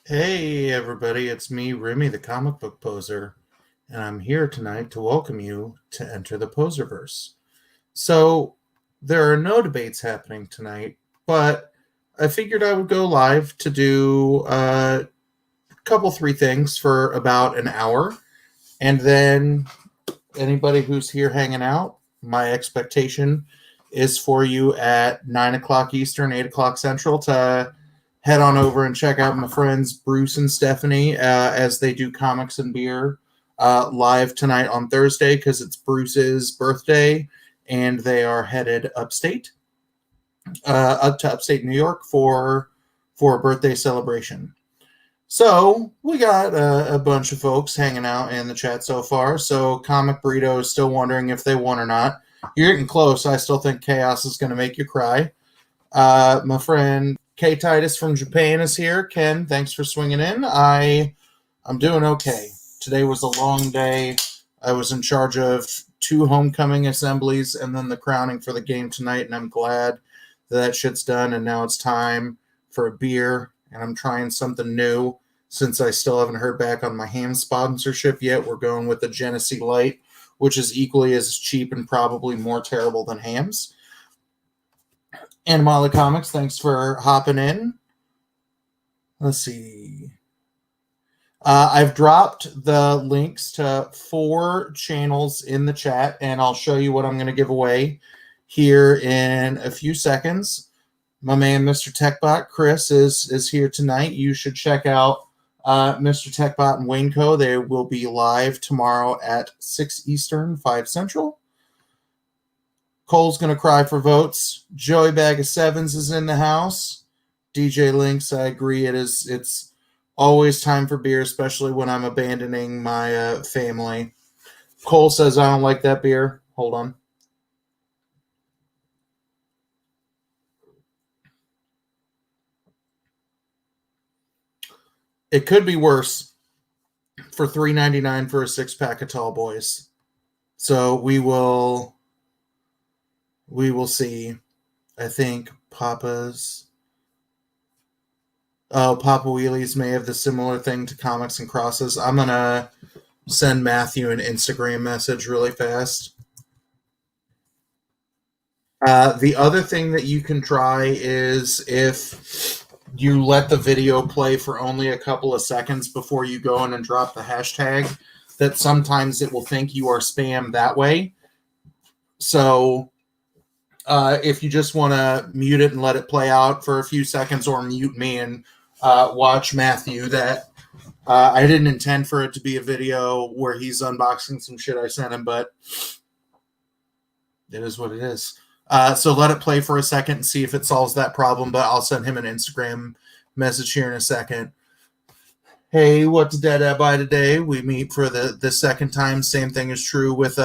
Hey everybody, it's me, Remy the comic book poser, and I'm here tonight to welcome you to Enter the Poserverse. So, there are no debates happening tonight, but I figured I would go live to do a couple, three things for about an hour, and then anybody who's here hanging out, my expectation is for you at 9 o'clock Eastern, 8 o'clock Central to head on over and check out my friends Bruce and Stephanie as they do comics and beer live tonight on Thursday because it's Bruce's birthday and they are headed upstate, up to upstate New York for a birthday celebration. So we got a bunch of folks hanging out in the chat so far. So Comic Burrito is still wondering if they won or not. You're getting close. I still think Chaos is going to make you cry. My friend K Titus from Japan is here. Ken, thanks for swinging in. I'm doing okay. Today was a long day. I was in charge of 2 homecoming assemblies and then the crowning for the game tonight, and I'm glad that shit's done. And now it's time for a beer, and I'm trying something new since I still haven't heard back on my ham sponsorship yet. We're going with the Genesee Light, which is equally as cheap and probably more terrible than hams. Animali Comics, thanks for hopping in. Let's see. I've dropped the links to 4 channels in the chat, and I'll show you what I'm going to give away here in a few seconds. My man, Mr. Techbot, Chris, is here tonight. You should check out Mr. Techbot and Wayne Co. They will be live tomorrow at 6 Eastern, 5 Central. Cole's going to cry for votes. Joey Bag of Sevens is in the house. DJ Links, I agree. It's always time for beer, especially when I'm abandoning my family. Cole says I don't like that beer. Hold on. It could be worse for $3.99 for a 6-pack of Tall Boys. So we will see. I think POPaWheelies may have the similar thing to Comics and Crosses. I'm going to send Matthew an Instagram message really fast. The other thing that you can try is if you let the video play for only a couple of seconds before you go in and drop the hashtag, that sometimes it will think you are spam that way. So if you just want to mute it and let it play out for a few seconds, or mute me and watch Matthew, that I didn't intend for it to be a video where he's unboxing some shit I sent him, but it is what it is. So let it play for a second and see if it solves that problem, but I'll send him an Instagram message here in a second. Hey, what's Dead by today? We meet for the second time. Same thing is true with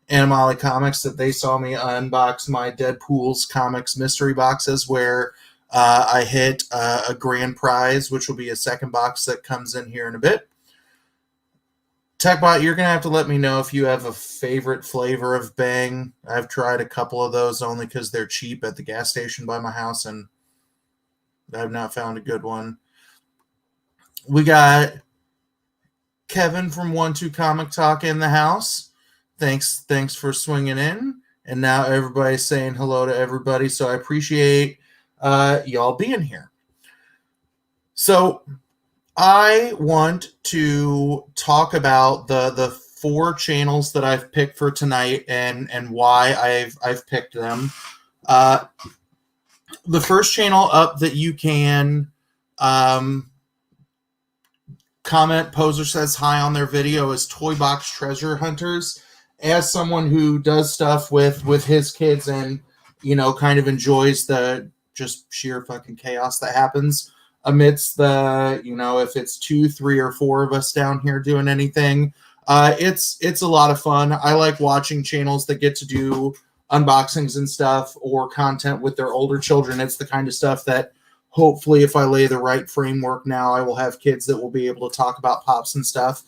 Animali Comics, that they saw me unbox my Deadpool's comics mystery boxes, where I hit a grand prize, which will be a second box that comes in here in a bit. Techbot, you're going to have to let me know if you have a favorite flavor of Bang. I've tried a couple of those only because they're cheap at the gas station by my house, and I've not found a good one. We got Kevin from 1-2 Comic Talk in the house. Thanks for swinging in. And now everybody's saying hello to everybody, so I appreciate y'all being here. So I want to talk about the 4 channels that I've picked for tonight and why I've picked them. The first channel up that you can comment Poser says hi on their video is Toybox Treasure Hunters. As someone who does stuff with his kids and, you know, kind of enjoys the just sheer fucking chaos that happens amidst the, you know, if it's 2, 3, or 4 of us down here doing anything, it's a lot of fun. I like watching channels that get to do unboxings and stuff or content with their older children. It's the kind of stuff that hopefully, if I lay the right framework now, I will have kids that will be able to talk about pops and stuff.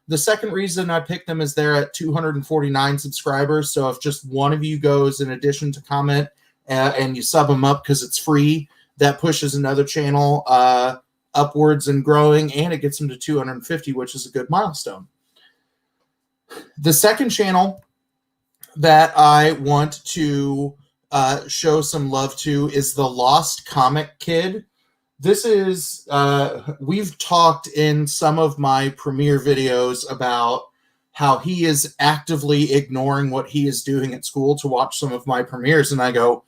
The second reason I picked them is they're at 249 subscribers. So if just one of you goes in addition to comment and you sub them up because it's free, that pushes another channel upwards and growing, and it gets him to 250, which is a good milestone. The second channel that I want to show some love to is the Lost Comic Kid. This is, we've talked in some of my premiere videos about how he is actively ignoring what he is doing at school to watch some of my premieres. And I go,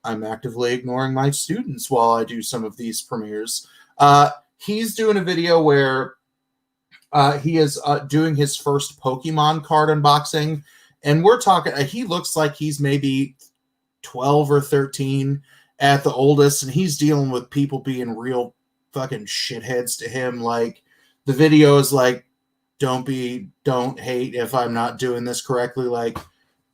I'm actively ignoring my students while I do some of these premieres. He's doing a video where he is doing his first Pokemon card unboxing. And we're talking, he looks like he's maybe 12 or 13 at the oldest, and he's dealing with people being real fucking shitheads to him. Like, the video is like, don't hate if I'm not doing this correctly. Like,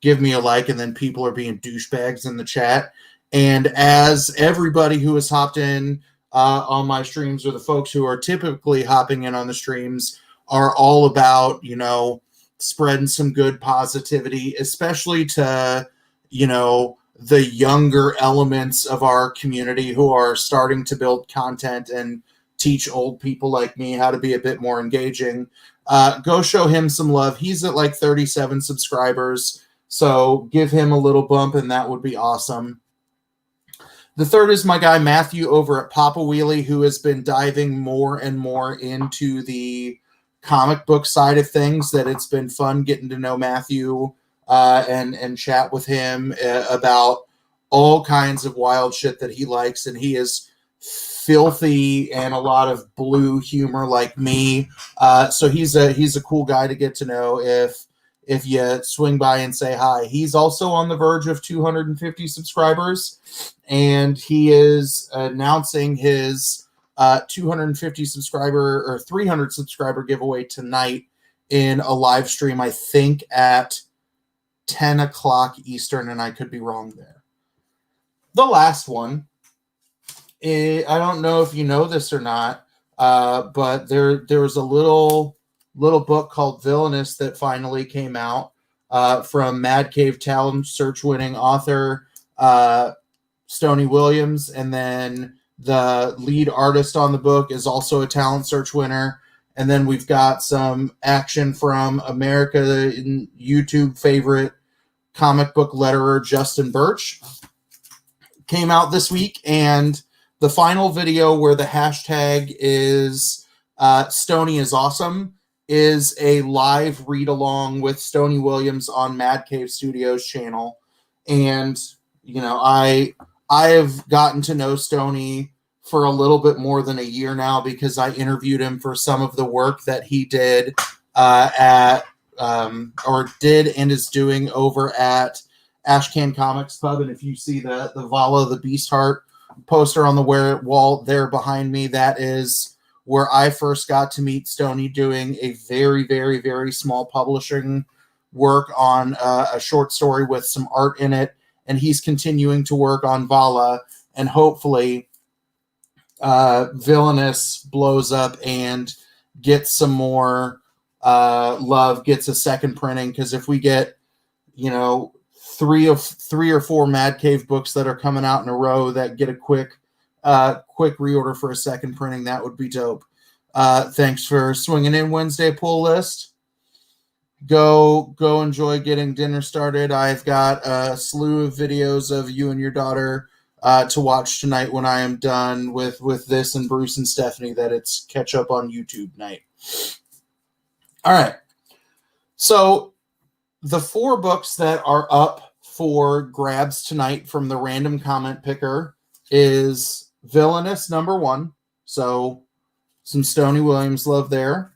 give me a like, and then people are being douchebags in the chat. And as everybody who has hopped in on my streams, or the folks who are typically hopping in on the streams, are all about, you know, spreading some good positivity, especially to, you know, the younger elements of our community who are starting to build content and teach old people like me how to be a bit more engaging. Go show him some love. He's at like 37 subscribers, so give him a little bump, and that would be awesome. The third is my guy Matthew over at POPaWheelie, who has been diving more and more into the comic book side of things. That it's been fun getting to know Matthew and chat with him about all kinds of wild shit that he likes, and he is filthy and a lot of blue humor like me. So he's a cool guy to get to know if you swing by and say hi. He's also on the verge of 250 subscribers, and he is announcing his 250 subscriber or 300 subscriber giveaway tonight in a live stream, I think at 10 o'clock Eastern, and I could be wrong there. The last one, I don't know if you know this or not, but there was a little book called Villainous that finally came out from Mad Cave Talent Search winning author Stoney Williams, and then the lead artist on the book is also a Talent Search winner. And then we've got some action from America YouTube favorite comic book letterer Justin Birch came out this week, and the final video where the hashtag is Stoney is awesome is a live read along with Stoney Williams on Mad Cave Studios channel. And you know, I have gotten to know Stoney for a little bit more than a year now because I interviewed him for some of the work that he did did and is doing over at Ashcan Comics Pub. And if you see the Vala the Beast Heart poster on the wall there behind me, that is where I first got to meet Stoney doing a very, very, very small publishing work on a short story with some art in it. And he's continuing to work on Vala, and hopefully Villainous blows up and gets some more love, gets a second printing. Because if we get, you know, three or four Mad Cave books that are coming out in a row that get a quick reorder for a second printing, that would be dope. Thanks for swinging in, Wednesday pull list. Go enjoy getting dinner started. I've got a slew of videos of you and your daughter to watch tonight when I am done with this and Bruce and Stephanie, that it's catch up on YouTube night. All right. So the 4 books that are up for grabs tonight from the random comment picker is Villainous #1. So some Stoney Williams love there.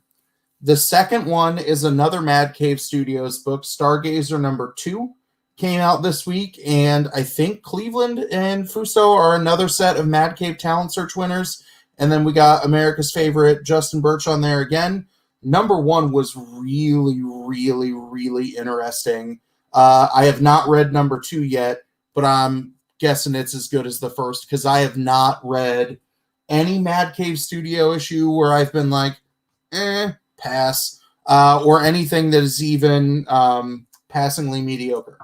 The second one is another Mad Cave Studios book, Stargazer #2. Came out this week, and I think Cleveland and Fuso are another set of Mad Cave Talent Search winners. And then we got America's favorite Justin Birch on there again. #1 was really, really, really interesting. I have not read #2 yet, but I'm guessing it's as good as the first, because I have not read any Mad Cave Studio issue where I've been like, pass, or anything that is even passingly mediocre.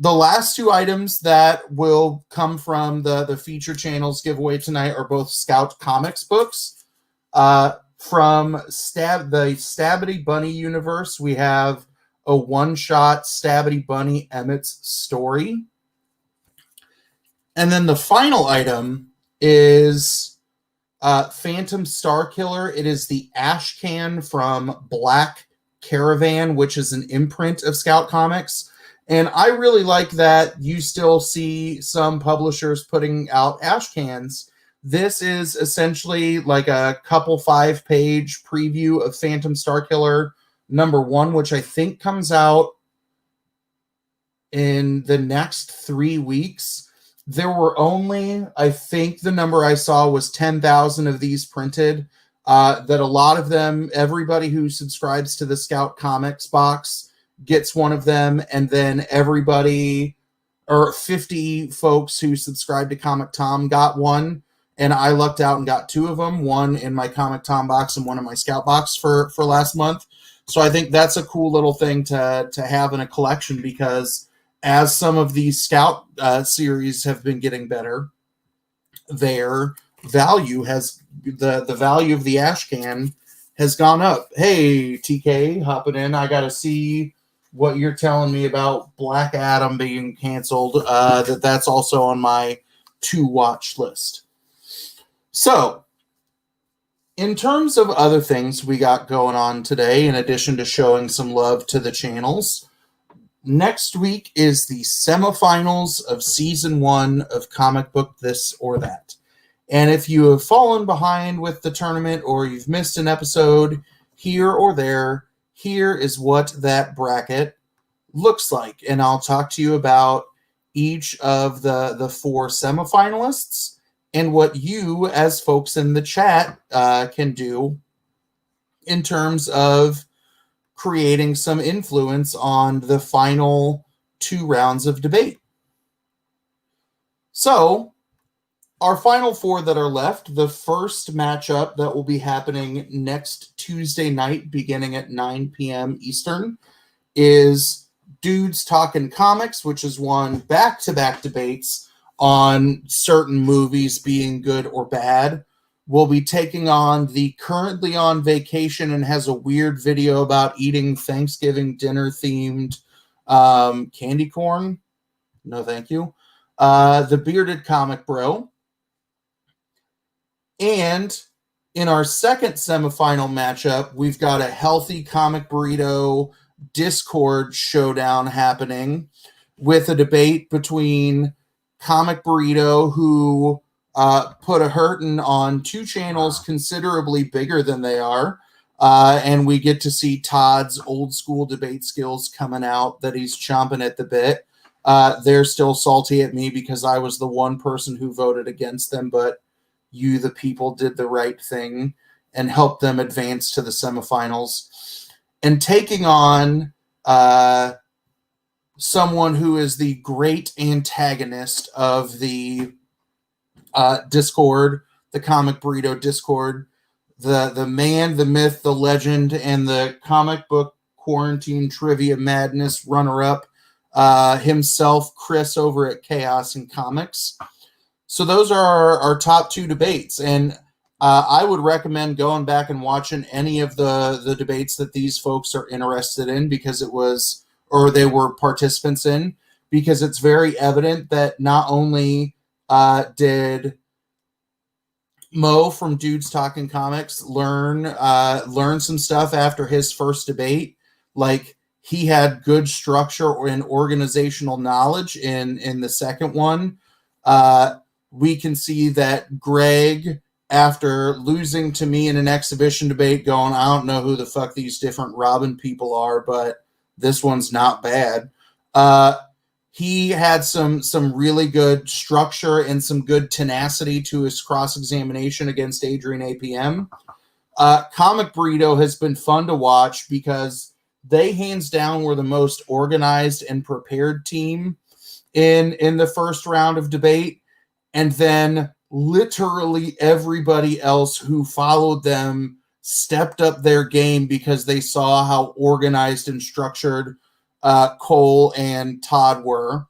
The last two items that will come from the feature channels giveaway tonight are both Scout Comics books. From the Stabbity Bunny universe, we have a one-shot Stabbity Bunny Emmett's story. And then the final item is Phantom Starkiller. It is the ash can from Black Caravan, which is an imprint of Scout Comics. And I really like that you still see some publishers putting out ash cans. This is essentially like a couple 5-page preview of Phantom Starkiller #1, which I think comes out in the next 3 weeks. There were only, I think the number I saw was 10,000 of these printed. That a lot of them, everybody who subscribes to the Scout Comics box gets one of them, and then everybody, or 50 folks who subscribe to Comic Tom got one, and I lucked out and got 2 of them, one in my Comic Tom box and one in my Scout box for last month. So I think that's a cool little thing to have in a collection, because as some of these Scout series have been getting better, their value has, the value of the ash can has gone up. Hey, TK, hopping in. I got to see what you're telling me about Black Adam being canceled. That's also on my to-watch list. So, in terms of other things we got going on today, in addition to showing some love to the channels, next week is the semifinals of Season 1 of Comic Book This or That. And if you have fallen behind with the tournament or you've missed an episode here or there, here is what that bracket looks like. And I'll talk to you about each of the 4 semifinalists and what you, as folks in the chat, can do in terms of creating some influence on the final 2 rounds of debate. So, our final 4 that are left, the first matchup that will be happening next Tuesday night, beginning at 9 p.m. Eastern, is Dudes Talking Comics, which has won back-to-back debates on certain movies being good or bad. Will be taking on the currently on vacation and has a weird video about eating Thanksgiving dinner-themed candy corn. No, thank you. The Bearded Comic Bro. And in our second semifinal matchup, we've got a healthy Comic Burrito Discord showdown happening with a debate between Comic Burrito, who put a hurtin' on 2 channels considerably bigger than they are. And we get to see Todd's old school debate skills coming out, that he's chomping at the bit. They're still salty at me because I was the one person who voted against them, but you, the people, did the right thing and helped them advance to the semifinals. And taking on someone who is the great antagonist of the Discord, the Comic Burrito Discord, the man, the myth, the legend, and the comic book quarantine trivia madness runner-up himself, Chris, over at Chaos and Comics. So those are our top 2 debates, and I would recommend going back and watching any of the debates that these folks are interested in, because it was, or they were participants in, because it's very evident that not only did Mo from Dudes Talking Comics learn some stuff after his first debate, like he had good structure and organizational knowledge in the second one. We can see that Greg, after losing to me in an exhibition debate, going, I don't know who the fuck these different Robin people are, but this one's not bad. He had some really good structure and some good tenacity to his cross-examination against Adrian APM. Comic Burrito has been fun to watch because they hands down were the most organized and prepared team in the first round of debate. And then literally everybody else who followed them stepped up their game because they saw how organized and structured Cole and Todd were,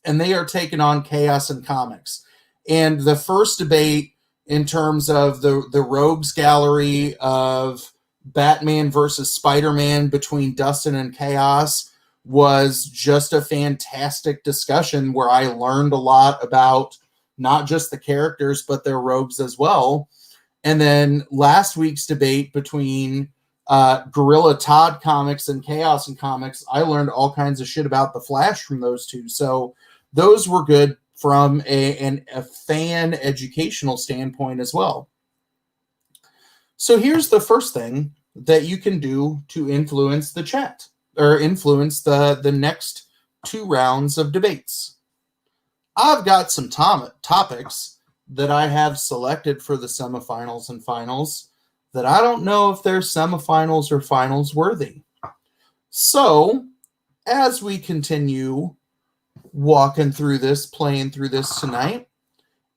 and they are taking on Chaos and Comics. And the first debate in terms of the Rogues Gallery of Batman versus Spider-Man between Dustin and Chaos was just a fantastic discussion where I learned a lot about not just the characters, but their rogues as well. And then last week's debate between Gorilla Todd Comics and Chaos and Comics, I learned all kinds of shit about the Flash from those two. So those were good from a fan educational standpoint as well. So here's the first thing that you can do to influence the chat or influence the next 2 rounds of debates. I've got some topics that I have selected for the semifinals and finals that I don't know if they're semifinals or finals worthy. So as we continue walking through this, playing through this tonight,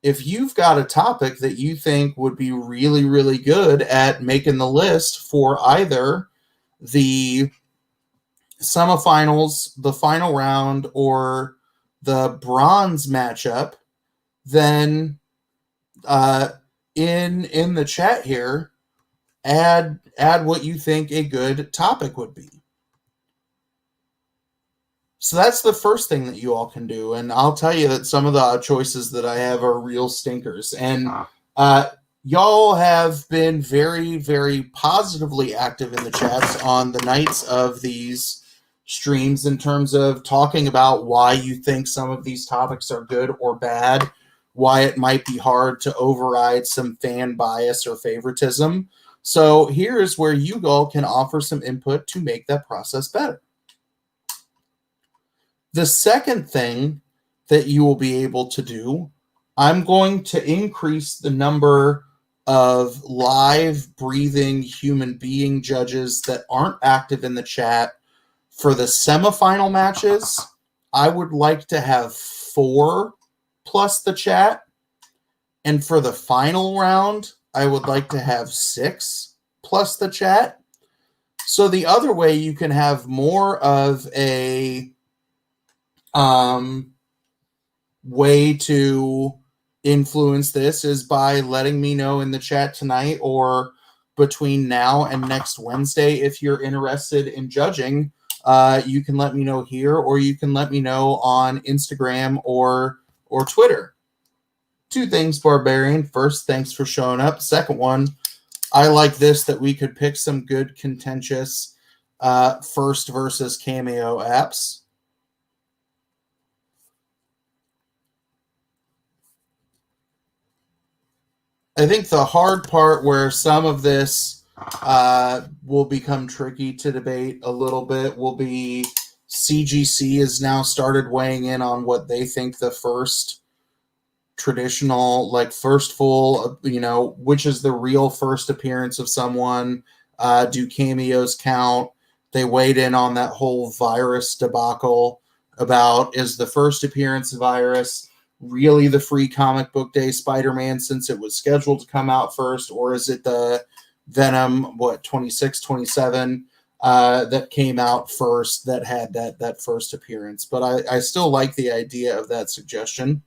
if you've got a topic that you think would be really, really good at making the list for either the semifinals, the final round, or the bronze matchup, then in the chat here, add what you think a good topic would be. So that's the first thing that you all can do. And I'll tell you that some of the choices that I have are real stinkers. And y'all have been very, very positively active in the chats on the nights of these streams in terms of talking about why you think some of these topics are good or bad, why it might be hard to override some fan bias or favoritism. So here's where you all can offer some input to make that process better. The second thing that you will be able to do, I'm going to increase the number of live breathing human being judges that aren't active in the chat. For the semifinal matches, I would like to have 4 plus the chat. And for the final round, I would like to have 6 plus the chat. So the other way you can have more of a way to influence this is by letting me know in the chat tonight or between now and next Wednesday if you're interested in judging. You can let me know here, or you can let me know on Instagram or Twitter. 2 things, Barbarian. First, thanks for showing up. Second one, I like this, that we could pick some good contentious first versus cameo apps. I think the hard part where some of this will become tricky to debate a little bit will be CGC has now started weighing in on what they think the first traditional, like first full, which is the real first appearance of someone. Do cameos count? They weighed in on that whole virus debacle about, is the first appearance virus really the free comic book day Spider-Man since it was scheduled to come out first, or is it the Venom 26, 27 that came out first that had that first appearance? But I still like the idea of that suggestion.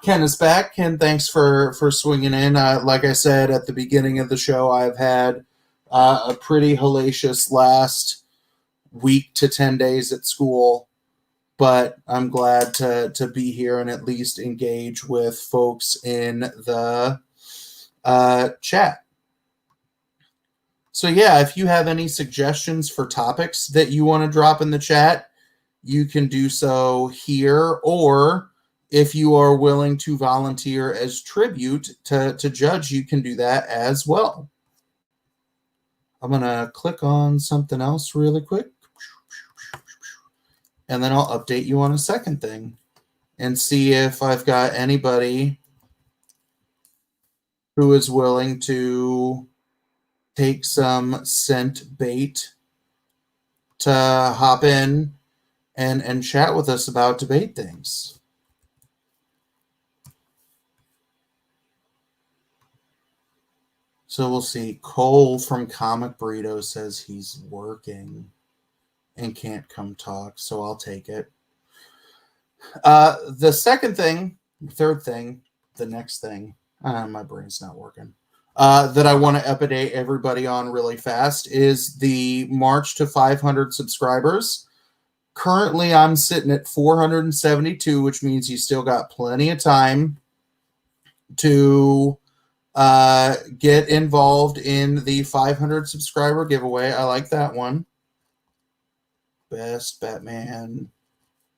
Ken is back. Ken, thanks for swinging in. Like I said at the beginning of the show, I've had a pretty hellacious last week to 10 days at school, but I'm glad to be here and at least engage with folks in the chat. So yeah, if you have any suggestions for topics that you want to drop in the chat, you can do so here, or if you are willing to volunteer as tribute to judge, you can do that as well. I'm going to click on something else really quick, and then I'll update you on a second thing and see if I've got anybody who is willing to take some scent bait to hop in and chat with us about debate things. So we'll see. Cole from Comic Burrito says he's working. and can't come talk, so I'll take it. The third thing, the next thing, my brain's not working, that I want to update everybody on really fast is the March to 500 subscribers. Currently, I'm sitting at 472, which means you still got plenty of time to get involved in the 500 subscriber giveaway. I like that one. Best Batman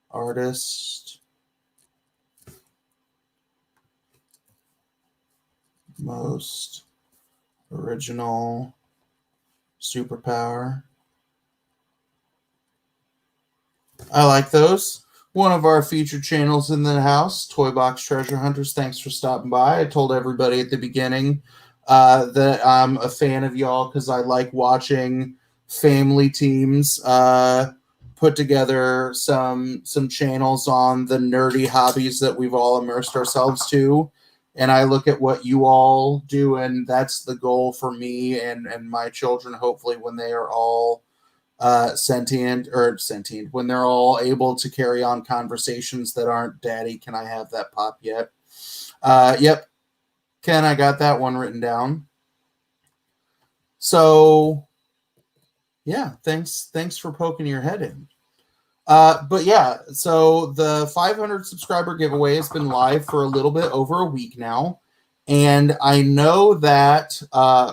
artist. Most original superpower. I like those. One of our featured channels in the house, Toybox Treasure Hunters. Thanks for stopping by. I told everybody at the beginning that I'm a fan of y'all because I like watching family teams put together some channels on the nerdy hobbies that we've all immersed ourselves to. And I look at what you all do, and that's the goal for me and my children, hopefully, when they are all sentient, when they're all able to carry on conversations that aren't "Daddy, can I have that pop yet?" Yep, Ken, I got that one written down. So yeah, thanks for poking your head in. But yeah, so the 500 subscriber giveaway has been live for a little bit over a week now. And I know that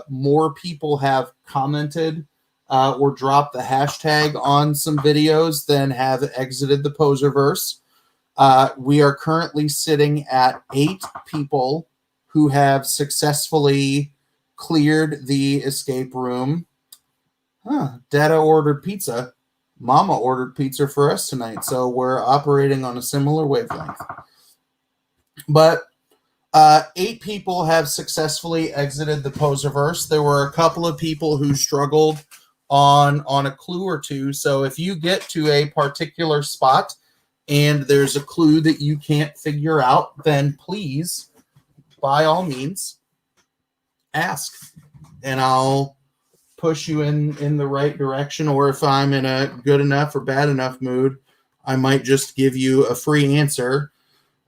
more people have commented or dropped the hashtag on some videos than have exited the Poserverse. We are currently sitting at 8 people who have successfully cleared the escape room. Dada ordered pizza. Mama ordered pizza for us tonight, so we're operating on a similar wavelength. But 8 people have successfully exited the Poserverse. There were a couple of people who struggled on a clue or two. So if you get to a particular spot and there's a clue that you can't figure out, then please, by all means, ask, and I'll push you in the right direction. Or if I'm in a good enough or bad enough mood, I might just give you a free answer.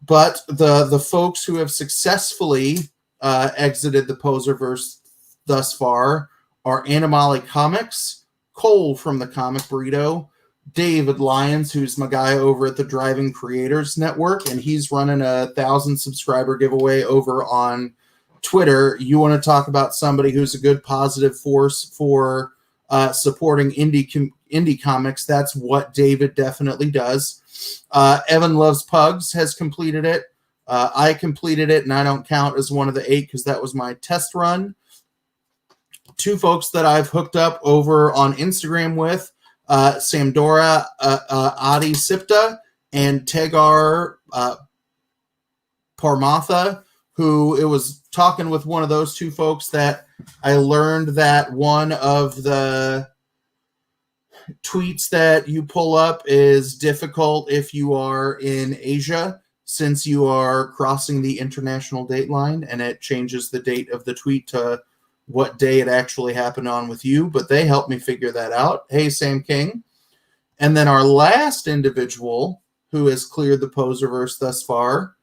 But the folks who have successfully exited the Poserverse thus far are Animali Comics, Cole from the Comic Burrito, David Lyons, who's my guy over at the Driving Creators Network, and he's running a 1,000 subscriber giveaway over on Twitter. You want to talk about somebody who's a good positive force for supporting indie comics? That's what David definitely does. Evan Loves Pugs has completed it. I completed it, and I don't count as one of the 8 because that was my test run. 2 folks that I've hooked up over on Instagram with, Samdora Adi Sipta and Tegar Parmatha, who it was talking with one of those 2 folks that I learned that one of the tweets that you pull up is difficult if you are in Asia, since you are crossing the international date line, and it changes the date of the tweet to what day it actually happened on with you. But they helped me figure that out. Hey, Sam King. And then our last individual who has cleared the Poserverse thus far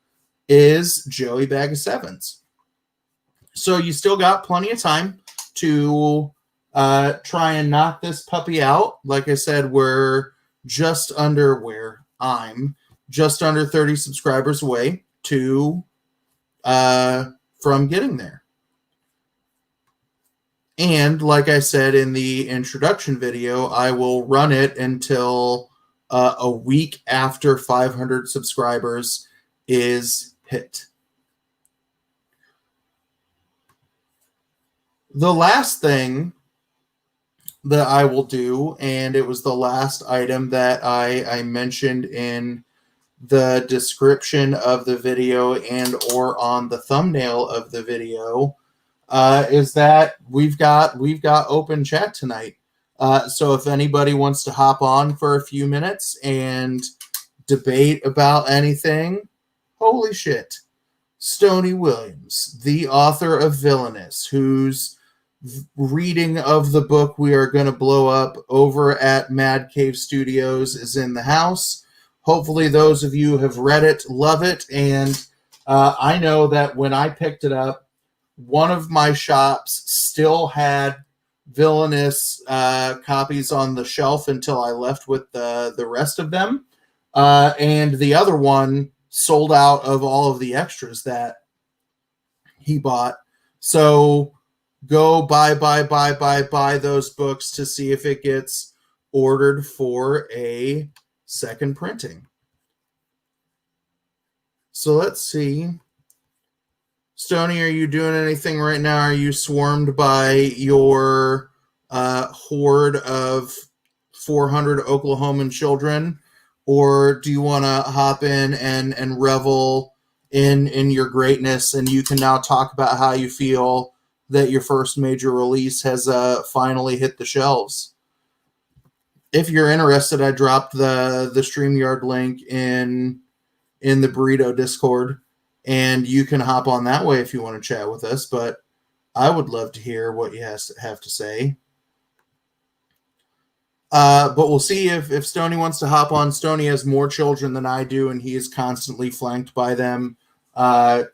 is Joey Bag of Sevens. So you still got plenty of time to try and knock this puppy out. Like I said, we're just under 30 subscribers away to from getting there. And like I said in the introduction video, I will run it until a week after 500 subscribers is hit. The last thing that I will do, and it was the last item that I mentioned in the description of the video and or on the thumbnail of the video, is that we've got open chat tonight. So if anybody wants to hop on for a few minutes and debate about anything, holy shit. Stoney Williams, the author of Villainous, whose reading of the book we are going to blow up over at Mad Cave Studios is in the house. Hopefully, those of you who have read it love it. And I know that when I picked it up, one of my shops still had Villainous copies on the shelf until I left with the rest of them. And the other one sold out of all of the extras that he bought. So go buy those books to see if it gets ordered for a second printing. So let's see. Stoney, are you doing anything right now? Are you swarmed by your horde of 400 Oklahoman children? Or do you want to hop in and revel in your greatness, and you can now talk about how you feel that your first major release has finally hit the shelves? If you're interested, I dropped the StreamYard link in the Burrito Discord, and you can hop on that way if you want to chat with us. But I would love to hear what you have to say. But we'll see if Stoney wants to hop on. Stoney has more children than I do, and he is constantly flanked by them.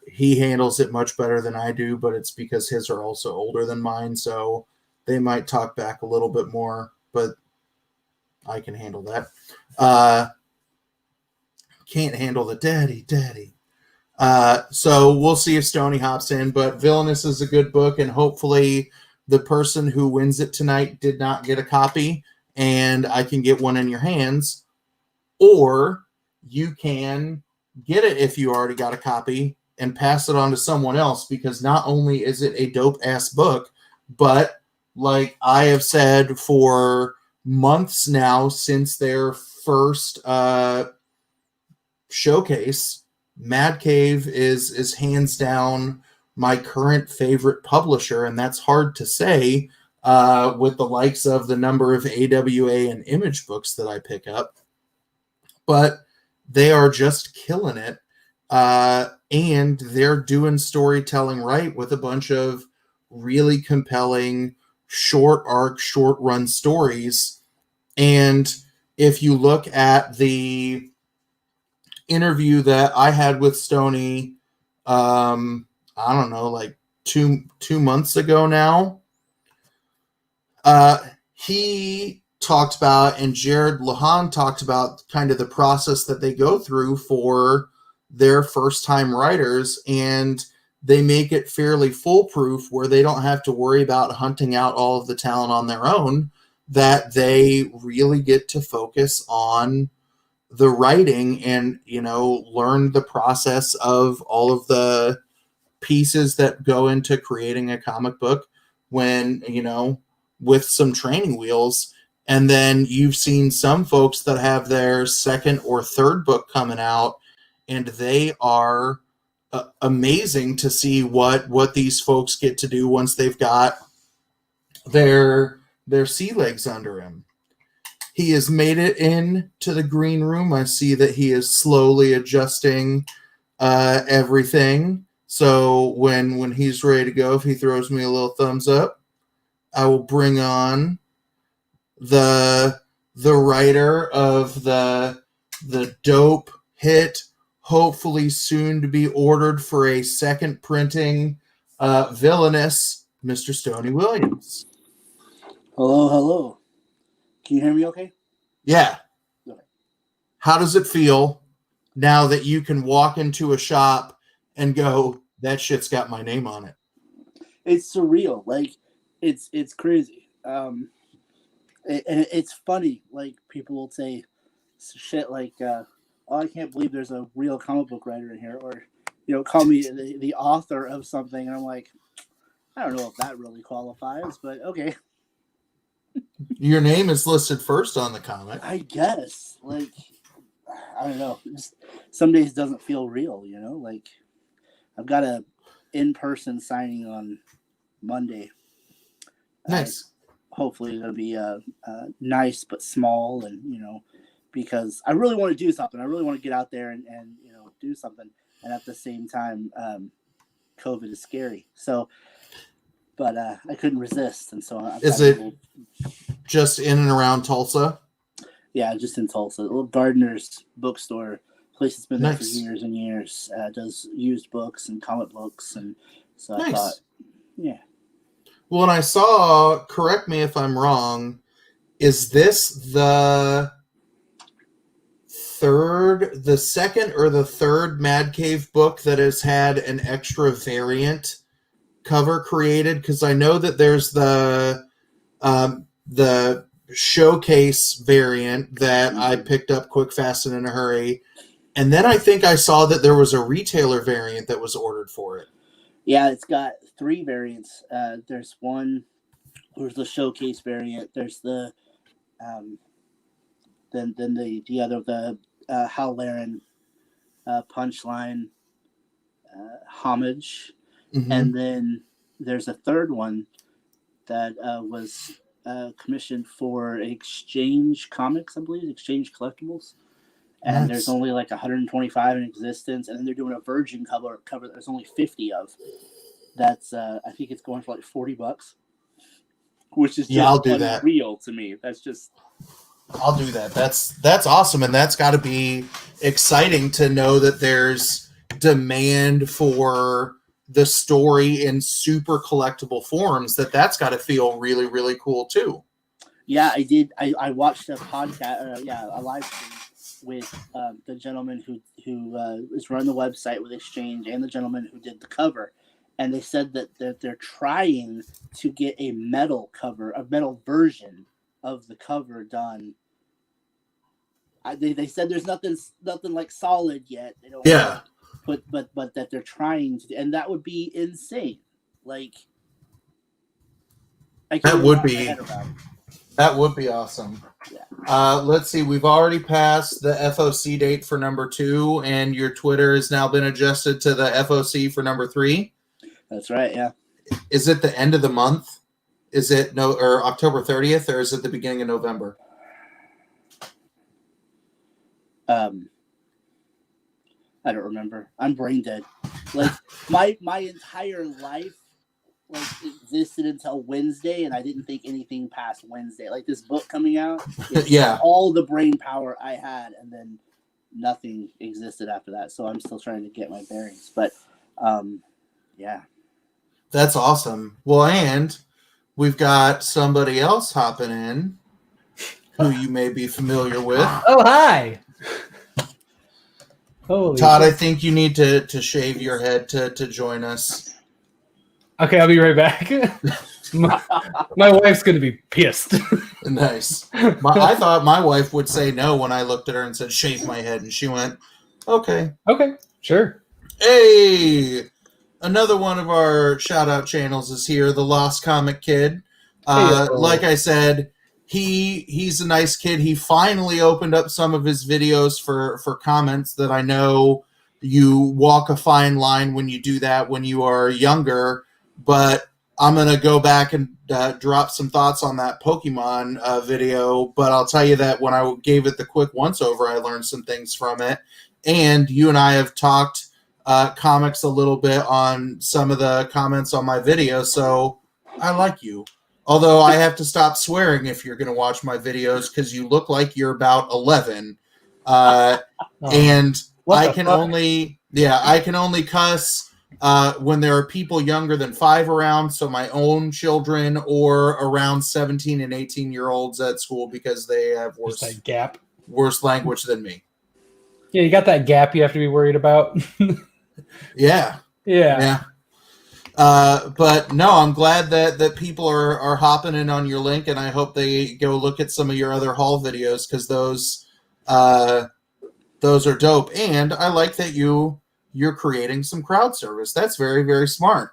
He handles it much better than I do, but it's because his are also older than mine, so they might talk back a little bit more, but I can handle that. Can't handle the daddy. So we'll see if Stoney hops in, but Villainous is a good book, and hopefully the person who wins it tonight did not get a copy, and I can get one in your hands, or you can get it if you already got a copy and pass it on to someone else, because not only is it a dope-ass book, but like I have said for months now since their first showcase, Mad Cave is hands down my current favorite publisher, and that's hard to say with the likes of the number of AWA and Image books that I pick up. But they are just killing it, and they're doing storytelling right with a bunch of really compelling short arc, short run stories. And if you look at the interview that I had with Stoney, I don't know, like two months ago now, he talked about, and Jared Lahan talked about, kind of the process that they go through for their first time writers, and they make it fairly foolproof where they don't have to worry about hunting out all of the talent on their own, that they really get to focus on the writing and, learn the process of all of the pieces that go into creating a comic book when, with some training wheels. And then you've seen some folks that have their second or third book coming out, and they are amazing to see what these folks get to do once they've got their sea legs under him. He has made it into the green room. I see that he is slowly adjusting everything. So when he's ready to go, if he throws me a little thumbs up, I will bring on the writer of the dope hit, hopefully soon to be ordered for a second printing, Villainous, Mr. Stoney Williams. Hello. Can you hear me okay? Yeah. Okay. How does it feel now that you can walk into a shop and go, that shit's got my name on it? It's surreal. Like, it's crazy. And it's funny. Like, people will say shit like, oh, I can't believe there's a real comic book writer in here. Or, call me the author of something. And I'm like, I don't know if that really qualifies, but okay. Your name is listed first on the comic. I guess. Like, I don't know. Just, some days doesn't feel real, Like, I've got a in-person signing on Monday. Nice. Hopefully it'll be nice but small, and because I really want to do something. I really want to get out there and do something. And at the same time, COVID is scary. So but I couldn't resist, and so I've Is got a it little, just in and around Tulsa? yeah, just in Tulsa, a little Gardner's bookstore. Place that's been there for Nice. years and years. Does used books and comic books, and so I Nice. thought, yeah. Well, and I saw, correct me if I'm wrong, is this the second or the third Mad Cave book that has had an extra variant cover created? Because I know that there's the showcase variant that I picked up quick, fast, and in a hurry. And then I think I saw that there was a retailer variant that was ordered for it. Yeah, it's got 3 variants. There's the showcase variant. There's the then the other, the Hal Laren punchline homage, and then there's a third one that was commissioned for Exchange Comics, I believe, Exchange Collectibles. And Nice. There's only like 125 in existence, and then they're doing a virgin cover that there's only 50 of. That's I think it's going for like $40, which is just I'll do that. unreal to me. That's just, I'll do that. That's awesome, and that's got to be exciting to know that there's demand for the story in super collectible forms. That's got to feel really, really cool too. Yeah, I did. I watched a podcast, a live stream with the gentleman who is running the website with Exchange, and the gentleman who did the cover, and they said that they're trying to get a metal cover, a metal version of the cover done. They said there's nothing like solid yet. They don't. Yeah. But that they're trying to, and that would be insane. Like, that would be awesome. Yeah. Let's see. We've already passed the FOC date for number 2, and your Twitter has now been adjusted to the FOC for number 3. That's right. Yeah. Is it the end of the month? Is it October 30th, or is it the beginning of November? I don't remember. I'm brain dead. Like my entire life existed until Wednesday, and I didn't think anything past Wednesday. Like this book coming out, all the brain power I had, and then nothing existed after that. So I'm still trying to get my bearings. But yeah, that's awesome. Well, and we've got somebody else hopping in who you may be familiar with. Oh, hi. Holy Todd, I think you need to shave your head to join us. Okay, I'll be right back. my wife's going to be pissed. Nice. I thought my wife would say no when I looked at her and said, shave my head. And she went, okay. Okay, sure. Hey, another one of our shout-out channels is here, The Lost Comic Kid. Like I said, he's a nice kid. He finally opened up some of his videos for comments that I know you walk a fine line when you do that when you are younger. But I'm going to go back and drop some thoughts on that Pokemon video. But I'll tell you that when I gave it the quick once-over, I learned some things from it. And you and I have talked comics a little bit on some of the comments on my video. So I like you. Although I have to stop swearing if you're going to watch my videos because you look like you're about 11. And I can only cuss when there are people younger than 5 around, so my own children, or around 17 and 18-year-olds at school because they have worse language than me. Yeah, you got that gap you have to be worried about. Yeah. But no, I'm glad that people are hopping in on your link, and I hope they go look at some of your other haul videos because those are dope. And I like that you're creating some crowd service. That's very, very smart.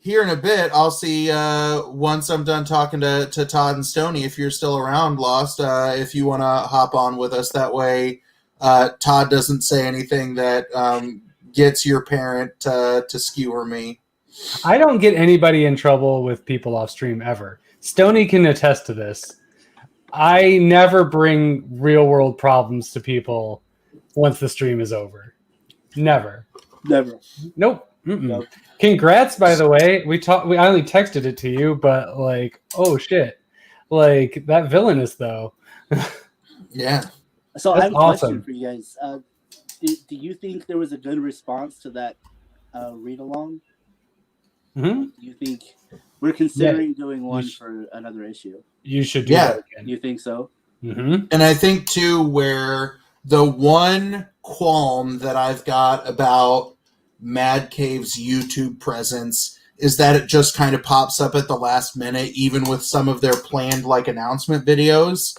Here in a bit, I'll see once I'm done talking to Todd and Stoney, if you're still around, Lost, if you want to hop on with us. That way Todd doesn't say anything that gets your parent to skewer me. I don't get anybody in trouble with people off stream ever. Stoney can attest to this. I never bring real world problems to people once the stream is over. Never. Never. Nope. Mm-mm. Congrats, by the way. I only texted it to you, but like, oh shit, like that villainous though. Yeah. So I That's have a question awesome. for you guys. Do you think there was a good response to that read along? Hmm. Like, do you think we're Yeah, considering doing you, one for another issue? you should do Yeah. that again. You think so? Mm-hmm. And I think too, where the one qualm that I've got about Mad Cave's YouTube presence is that it just kind of pops up at the last minute, even with some of their planned like announcement videos.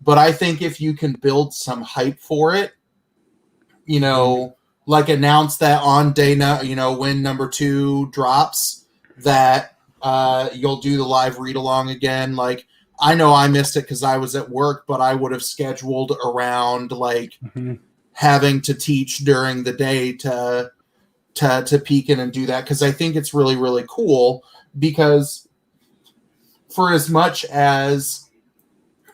But I think if you can build some hype for it, you know, like announce that on day, when number 2 drops, that you'll do the live read along again. Like, I know I missed it because I was at work, but I would have scheduled around like Mm-hmm. having to teach during the day to peek in and do that, because I think it's really, really cool. Because for as much as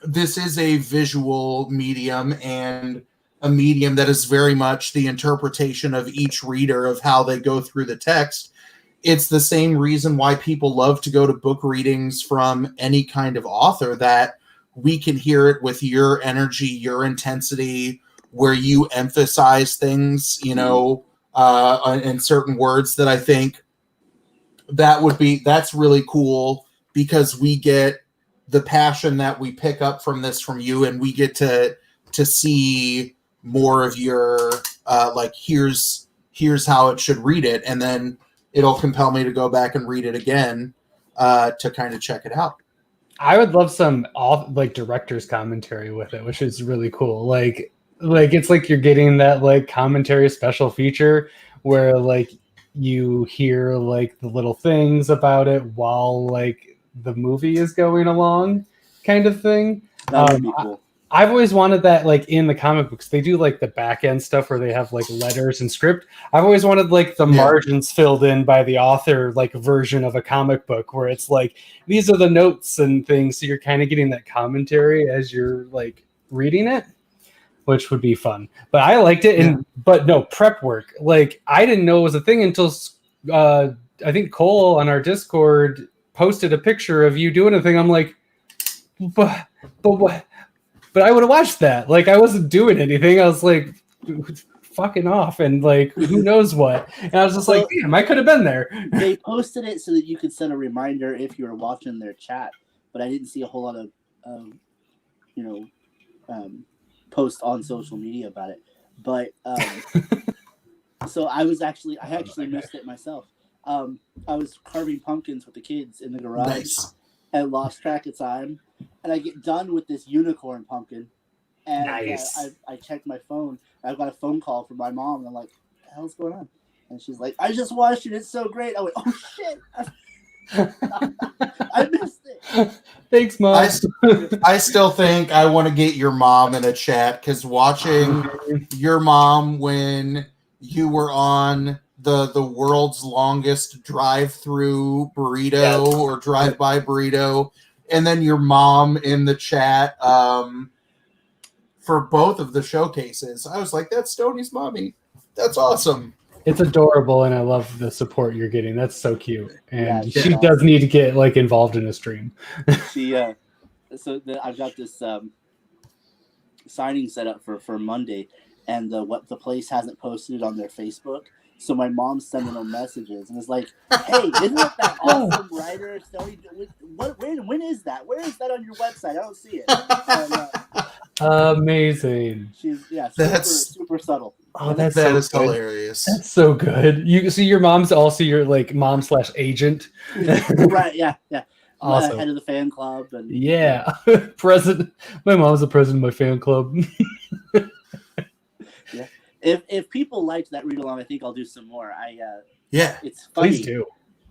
this is a visual medium and a medium that is very much the interpretation of each reader of how they go through the text, it's the same reason why people love to go to book readings from any kind of author, that we can hear it with your energy, your intensity, where you emphasize things, in certain words, that I think that's really cool, because we get the passion that we pick up from this from you, and we get to see more of your like, here's how it should read it, and then it'll compel me to go back and read it again to kind of check it out. I would love some like director's commentary with it, which is really cool. Like it's like you're getting that like commentary special feature where like you hear like the little things about it while like the movie is going along, kind of thing. That would be cool. I've always wanted that, like in the comic books. They do like the back end stuff where they have like letters and script. I've always wanted like the margins filled in by the author, like version of a comic book where it's like these are the notes and things. So you're kind of getting that commentary as you're like reading it, which would be fun. But I liked it. But no, prep work. Like I didn't know it was a thing until I think Cole on our Discord posted a picture of you doing a thing. I'm like, but what? But I would have watched that. Like I wasn't doing anything. I was like fucking off and like who knows what. And I was just like, damn, I could have been there. They posted it so that you could send a reminder if you were watching their chat, but I didn't see a whole lot of posts on social media about it. But so I actually missed it myself. I was carving pumpkins with the kids in the garage and lost track of time. And I get done with this unicorn pumpkin, and I checked my phone. I got a phone call from my mom, and I'm like, "What the hell's going on?" And she's like, "I just watched it. It's so great." I went, "Oh shit, I missed it." Thanks, Mom. I still think I want to get your mom in a chat, because watching your mom when you were on the world's longest drive-through burrito or drive-by burrito, and then your mom in the chat for both of the showcases, I was like, that's Stoney's mommy. That's awesome. It's adorable, and I love the support you're getting. That's so cute. And she awesome. does need to get like involved in a stream. I've got this signing set up for Monday, and the place hasn't posted it on their Facebook. So my mom's sending them messages, and it's like, "Hey, isn't it that awesome writer Stoney? When is that? Where is that on your website? I don't see it." And, amazing. She's super subtle. Oh, that is hilarious. That's so good. You see, your mom's also your like mom/agent. Right? Yeah. Awesome. Head of the fan club, and president. My mom's the president of my fan club. Yeah. If people liked that read along, I think I'll do some more. It's funny. Please do.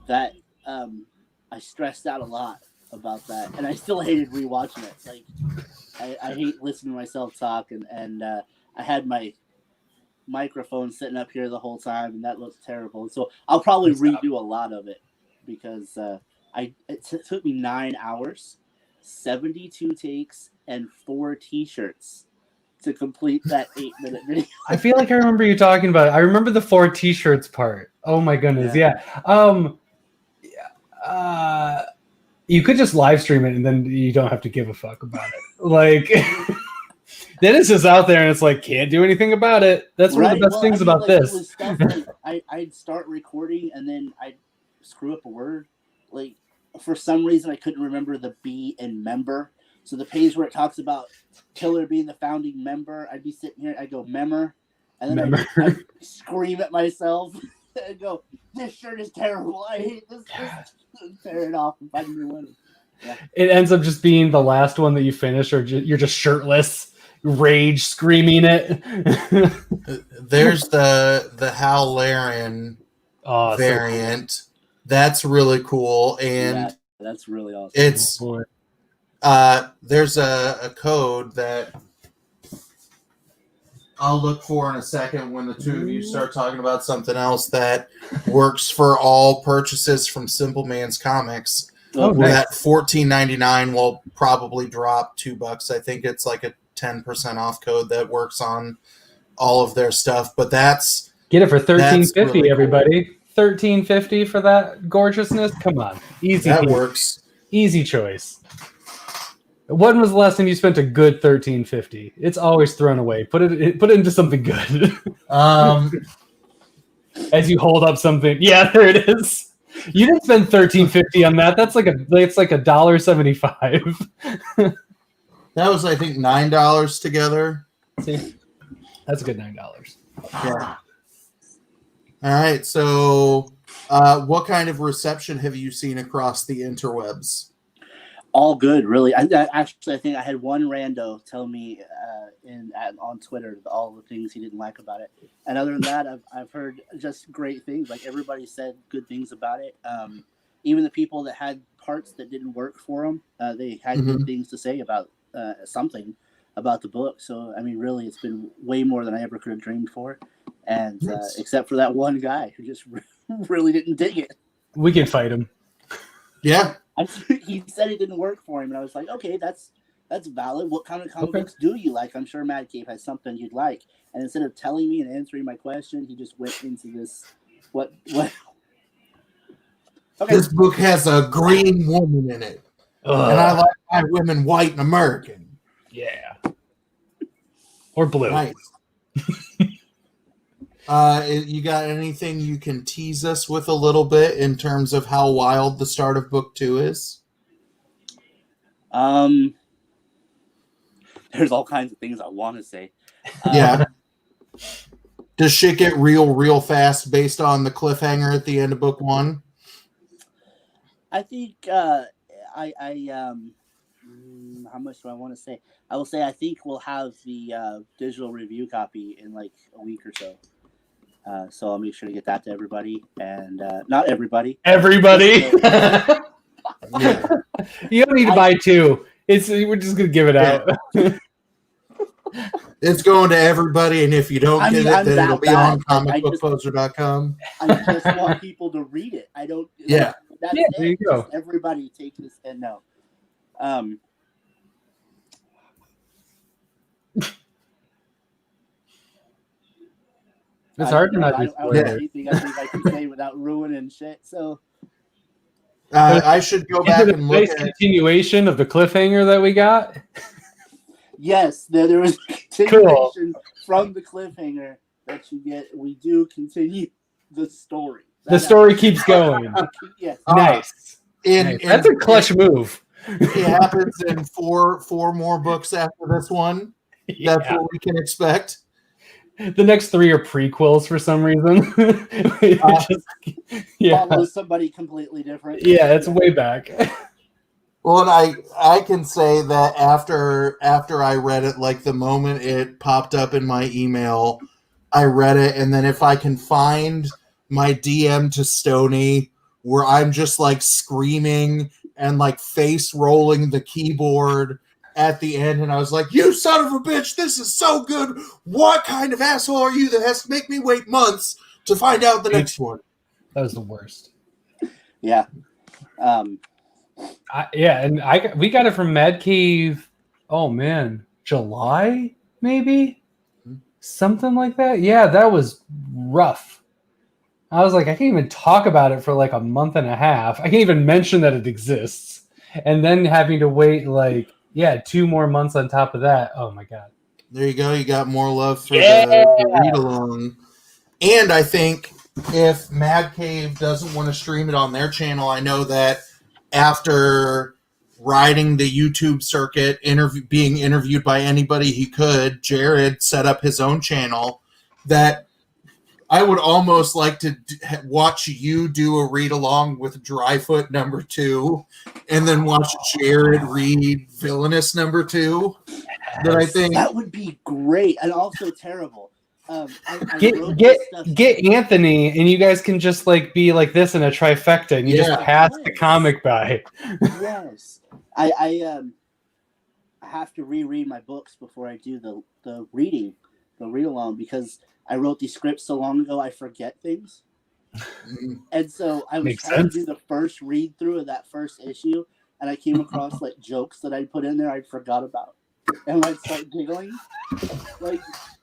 That I stressed out a lot about that, and I still hated rewatching it. Like I hate listening to myself talk, and I had my microphone sitting up here the whole time, and that looked terrible. So I'll probably redo a lot of it, because it took me 9 hours, 72 takes, and 4 T-shirts to complete that 8-minute video. I feel like I remember you talking about it. I remember the 4 T-shirts part. Oh my goodness, yeah. You could just live stream it and then you don't have to give a fuck about it. Like, then it's just out there and it's like, can't do anything about it. That's one of the best things about this. It was stuff like I'd start recording and then I'd screw up a word. Like, for some reason, I couldn't remember the B in member. So the page where it talks about Killer being the founding member, I'd be sitting here, I'd go member, and then I'd scream at myself and go, "This shirt is terrible. I hate this." Tear it off and find a new one. Yeah. It ends up just being the last one that you finish, or you're just shirtless, rage screaming it. There's the Hal Laren variant. So cool. That's really cool, and that's really awesome. It's there's a code that I'll look for in a second when the two of you start talking about something else that works for all purchases from Simple Man's Comics. That $14.99 will probably drop $2. I think it's like a 10% off code that works on all of their stuff. But that's get it for $13.50, really everybody. Cool. $13.50 for that gorgeousness. Come on, easy. That works. Easy choice. When was the last time you spent a good $13.50? It's always thrown away. Put it into something good. As you hold up something, yeah, there it is. You didn't spend $13.50 on that. It's like $1.75. That was, I think, $9 together. See, that's a good $9. Yeah. All right. So, what kind of reception have you seen across the interwebs? All good, really. I think I had one rando tell me on Twitter all the things he didn't like about it, and other than that, I've heard just great things. Like, everybody said good things about it. Even the people that had parts that didn't work for them, they had good things to say about something about the book. So, I mean, really, it's been way more than I ever could have dreamed for. And except for that one guy who just really didn't dig it. We can fight him. Yeah. He said it didn't work for him, and I was like, okay, that's valid. What kind of comic books do you like? I'm sure Mad Cave has something you'd like. And instead of telling me and answering my question, he just went into this. What? Okay. This book has a green woman in it, and I like my women white and American. Yeah, or blue. Nice. You got anything you can tease us with a little bit in terms of how wild the start of book 2 is? There's all kinds of things I want to say. Yeah. Does shit get real fast based on the cliffhanger at the end of book 1? I think how much do I want to say? I will say I think we'll have the digital review copy in like a week or so. So I'll make sure to get that to everybody, and not everybody. Everybody. Yeah. You don't need to buy 2. We're just gonna give it out. It's going to everybody, and if you don't get it, then it'll be on comicbookposer.com. I just want people to read it. I don't. Yeah. That's it. There you go. Just everybody take this and no. It's hard to not do anything I think I can say without ruining shit. So I should go back and look at continuation of the cliffhanger that we got. Yes, there was a continuation from the cliffhanger that you get. We do continue the story. The story keeps going. Yes. Nice. That's a clutch move. It happens in four more books after this one. Yeah. That's what we can expect. The next 3 are prequels for some reason. Follow somebody completely different. Yeah, it's way back. Well, and I can say that after I read it, like the moment it popped up in my email, I read it, and then if I can find my DM to Stoney where I'm just like screaming and like face rolling the keyboard at the end, and I was like, "You son of a bitch, this is so good. What kind of asshole are you that has to make me wait months to find out the next one?" That was the worst. Yeah. We got it from Mad Cave. Oh man, July maybe, something like that. Yeah, that was rough. I was like, I can't even talk about it for like a month and a half. I can't even mention that it exists. And then having to wait like, 2 more months on top of that. Oh my God. There you go. You got more love for Yeah. the read along. And I think if Mad Cave doesn't want to stream it on their channel, I know that after riding the YouTube circuit, being interviewed by anybody he could, Jared set up his own channel that I would almost like to watch you do a read along with Dryfoot #2 and then watch Jared read Villainous #2. That I think that would be great and also terrible. I wrote Get this stuff. get Anthony, and you guys can just like be like this in a trifecta, and you just pass the comic by. Yes, I have to reread my books before I do the read along, because I wrote these scripts so long ago I forget things. And so I was trying to do the first read through of that first issue, and I came across like jokes that I put in there I forgot about, and like start giggling. Like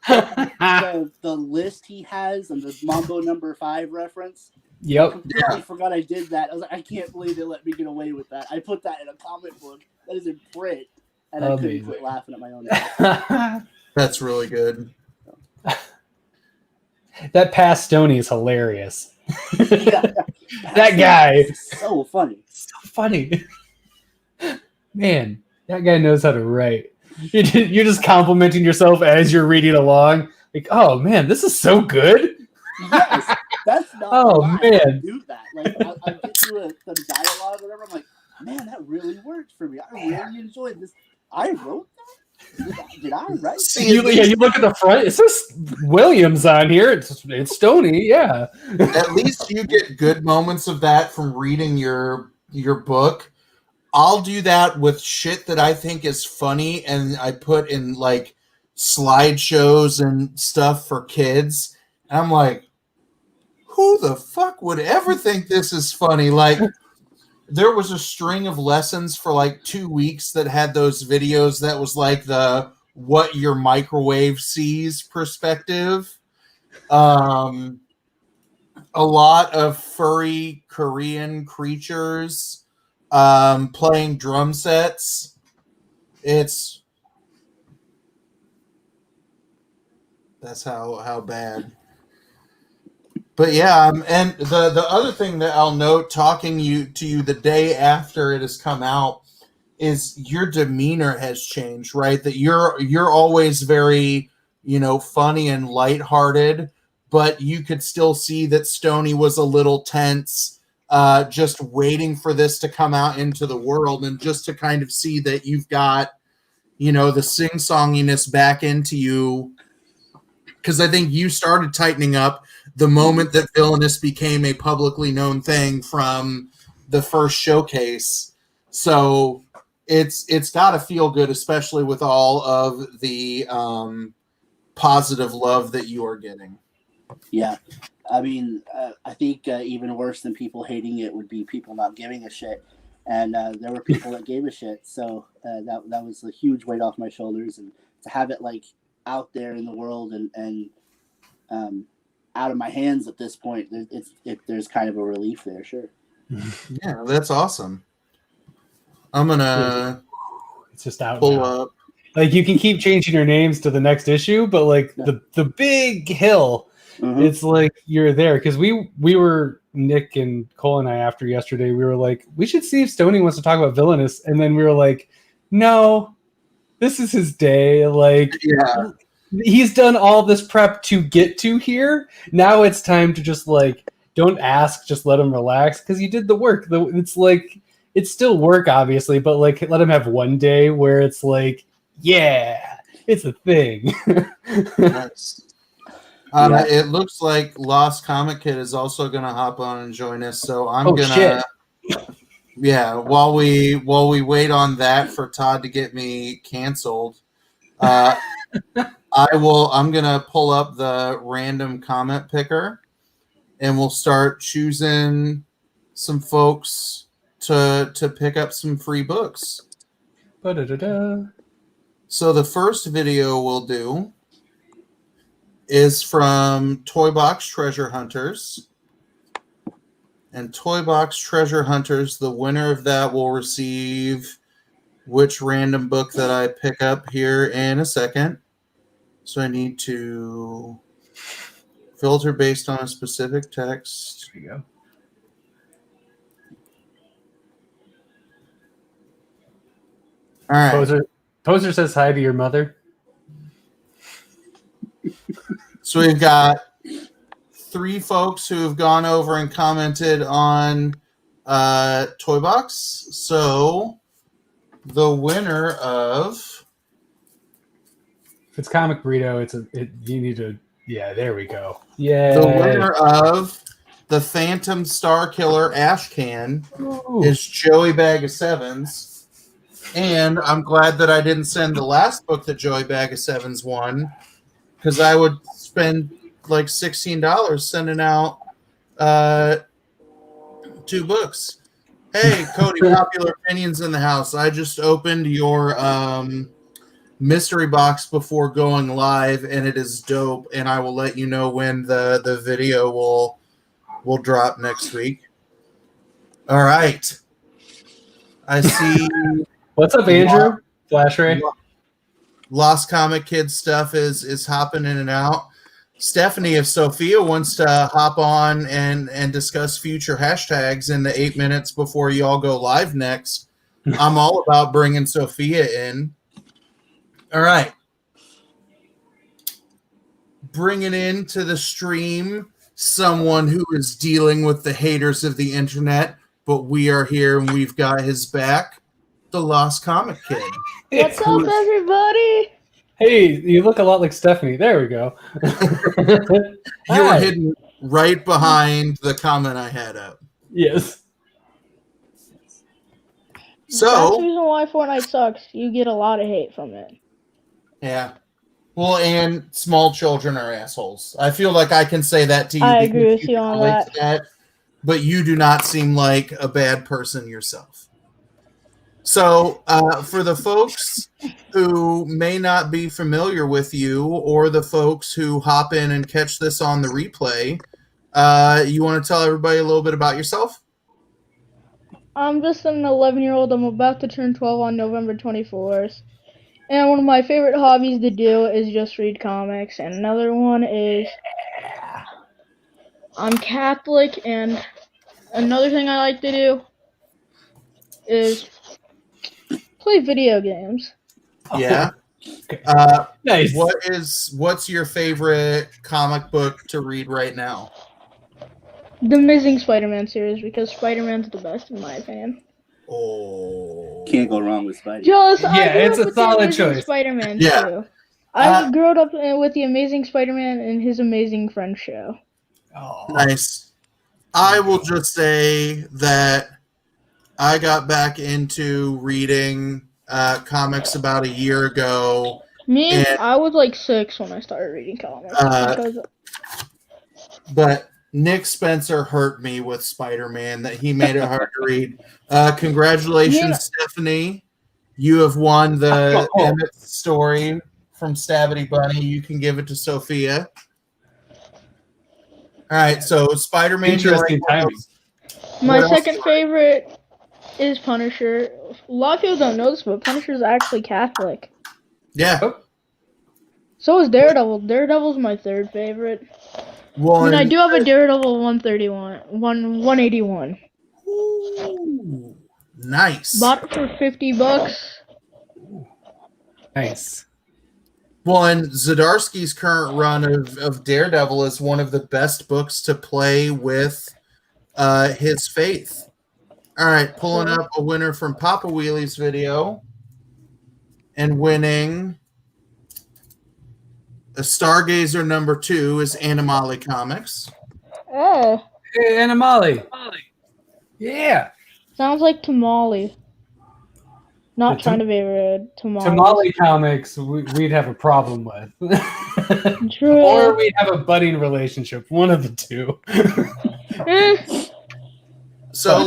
the list he has and the Mambo #5 reference. Yep. I completely forgot I did that. I was like, I can't believe they let me get away with that. I put that in a comic book that is in print, and I couldn't quit laughing at my own joke. That's really good. That past Stoney is hilarious. Yeah, that guy. So funny. So funny. Man, that guy knows how to write. You're just complimenting yourself as you're reading along. Like, oh man, this is so good. Yes, that's not. Oh man, I do that. Like I get through some dialogue, or whatever. I'm like, man, that really worked for me. I really enjoyed this. I wrote that. Did I write? You look at the front. It says Williams on here. It's Stoney. Yeah. At least you get good moments of that from reading your book. I'll do that with shit that I think is funny, and I put in like slideshows and stuff for kids. And I'm like, who the fuck would ever think this is funny? Like, there was a string of lessons for like 2 weeks that had those videos that was like the what your microwave sees perspective. A lot of furry Korean creatures playing drum sets. That's how bad. But yeah, and the other thing that I'll note, talking to you the day after it has come out, is your demeanor has changed, right? That you're always very, funny and lighthearted, but you could still see that Stoney was a little tense, just waiting for this to come out into the world, and just to kind of see that you've got, the sing-songiness back into you. Because I think you started tightening up the moment that Villainous became a publicly known thing from the first showcase. So it's got to feel good, especially with all of the positive love that you are getting. Yeah. I mean, I think even worse than people hating it would be people not giving a shit. And there were people that gave a shit. So that was a huge weight off my shoulders. And to have it like out there in the world and out of my hands at this point, there's kind of a relief there. Sure. Yeah, that's awesome. I'm gonna it's just out pull now. up. Like, you can keep changing your names to the next issue, but like the big hill, it's like you're there. Because we were, Nick and Cole and I, after yesterday, we were like, we should see if Stoney wants to talk about Villainous, and then we were like, no, this is his day. Like, yeah. He's done all this prep to get to here. Now it's time to just like, don't ask, just let him relax, because he did the work. It's like, it's still work, obviously, but like, let him have one day where it's like, yeah, it's a thing. Nice. It looks like Lost Comic Kid is also going to hop on and join us. So I'm gonna, yeah. While we wait on that for Todd to get me canceled, I'm gonna pull up the random comment picker, and we'll start choosing some folks to pick up some free books. Ba-da-da-da. So the first video we'll do is from Toybox Treasure Hunters. and Toybox Treasure Hunters. The winner of that will receive which random book that I pick up here in a second. So I need to filter based on a specific text. There you go. All right. Poser says hi to your mother. So we've got 3 folks who have gone over and commented on Toybox. So the winner of If it's Comic Burrito, you need to. Yeah, there we go. Yeah. the winner of the Phantom Star Killer Ash Can is Joey Bag of Sevens. And I'm glad that I didn't send the last book that Joey Bag of Sevens won, because I would spend like $16 sending out 2 books. Hey, Cody, Popular Opinions in the house. I just opened your mystery box before going live, and it is dope. And I will let you know when the video will drop next week. All right. I see. What's up, Andrew? Flash Ray. Lost Comic Kids stuff is hopping in and out. Stephanie, if Sophia wants to hop on and discuss future hashtags in the 8 minutes before you all go live next, I'm all about bringing Sophia in. All right. Bringing into the stream someone who is dealing with the haters of the internet, but we are here and we've got his back, the Lost Comic Kid. What's up, everybody? Hey, you look a lot like Stephanie. There we go. You were hidden right behind the comment I had up. Yes. So that's the reason why Fortnite sucks. You get a lot of hate from it. Yeah. Well, and small children are assholes. I feel like I can say that to you. I because agree with you can on relate that. to that. But you do not seem like a bad person yourself. So, for the folks who may not be familiar with you, or the folks who hop in and catch this on the replay, you want to tell everybody a little bit about yourself? I'm just an 11-year-old. I'm about to turn 12 on November 24th. And one of my favorite hobbies to do is just read comics. And another one is I'm Catholic. And another thing I like to do is play video games. Yeah. Okay. Nice. Nice. What's your favorite comic book to read right now? The Amazing Spider-Man series, because Spider-Man's the best in my opinion. Oh. Can't go wrong with Spidey. It's a solid choice. Spider-Man Yeah. too. I grew up with the Amazing Spider-Man and his Amazing Friend show. Oh. Nice. I will just say that I got back into reading comics about a year ago. I was like 6 when I started reading comics. But Nick Spencer hurt me with Spider-Man, that he made it hard to read. Congratulations, Stephanie. You have won the Emmett story from Stabbity Bunny. You can give it to Sophia. All right, so Spider-Man. Interesting timing. My second favorite is Punisher. A lot of people don't know this, but Punisher is actually Catholic. Yeah. So is Daredevil. Daredevil's my third favorite. Well, I do have a Daredevil 181. Ooh, nice. Bought it for $50. Nice. Well, and Zdarsky's current run of Daredevil is one of the best books to play with his faith. All right, pulling up a winner from POPaWheelie's video. And winning a Stargazer number 2 is Animali Comics. Oh. Hey, Animali. Yeah. Sounds like tamale. Not trying to be rude. Tamale comics, we'd have a problem with. True. Or we'd have a budding relationship. One of the two. So,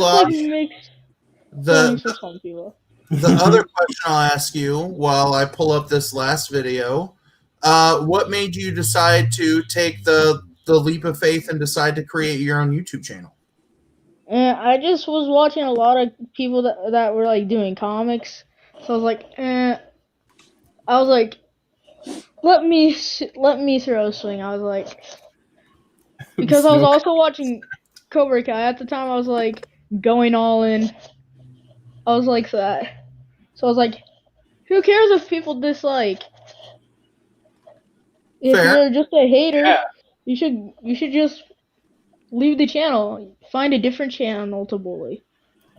the other question I'll ask you while I pull up this last video, what made you decide to take the leap of faith and decide to create your own YouTube channel? And I just was watching a lot of people that were like doing comics, so I was like, I was like, let me throw a swing. I was like, because I was Snook. also watching Cobra Kai at the time. I was like going all in. I was like that. So I was like, who cares if people dislike? If Fair. you're just a hater, Yeah. you should just leave the channel. Find a different channel to bully.